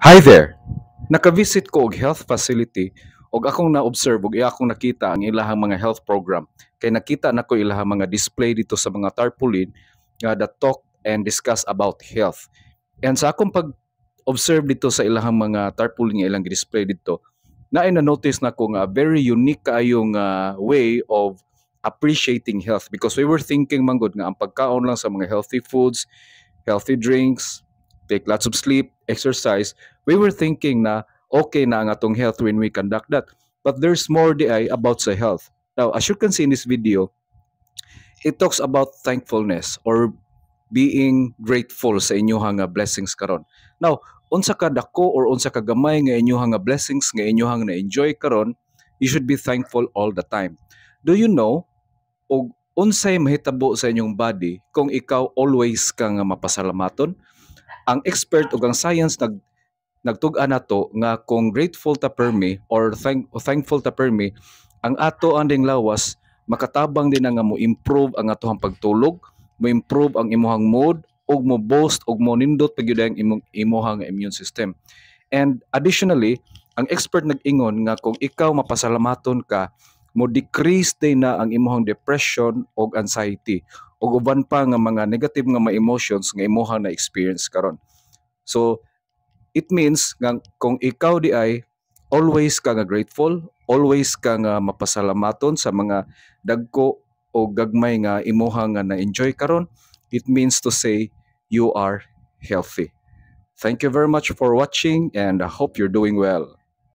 Hi there! Nakavisit ko og health facility og akong na-observe og akong nakita ang ilahang mga health program. Kay nakita na ko ilahang mga display dito sa mga tarpaulin nga that talk and discuss about health. And sa akong pag-observe dito sa ilahang mga tarpaulin nga ilang display dito, na-notice na ko nga very unique kaayong way of appreciating health because we were thinking manggod nga ang pagkaon lang sa mga healthy foods, healthy drinks, take lots of sleep, exercise, we were thinking na okay na ang atong health when we conduct that. But there's more di ay about sa health. Now, as you can see in this video, it talks about thankfulness or being grateful sa inyong blessings karon. Now, unsa ka dako or unsa ka gamay nga inyong blessings nga inyong na-enjoy karon, you should be thankful all the time. Do you know og unsay mahitabo sa inyong body kung ikaw always ka nga mapasalamaton? Ang expert ug ang science nagtug-an nato nga kung grateful ta permi or thankful ta permi, ang ato anding lawas makatabang din nga mo improve ang atohang pagtulog, mo improve ang imuhang mood ug mo boost ug mo nindot pagyud ang imuhang immune system. And additionally, ang expert nag-ingon nga kung ikaw mapasalamaton ka, mo decrease din na ang imuhang depression ug anxiety ug uban pa nga mga negative nga mga emotions nga imuhang na experience karon. So it means nga kung ikaw di ay always ka nga grateful, always ka nga mapasalamaton sa mga dagko o gagmay nga imuhang nga na-enjoy karon, it means to say you are healthy. Thank you very much for watching and I hope you're doing well.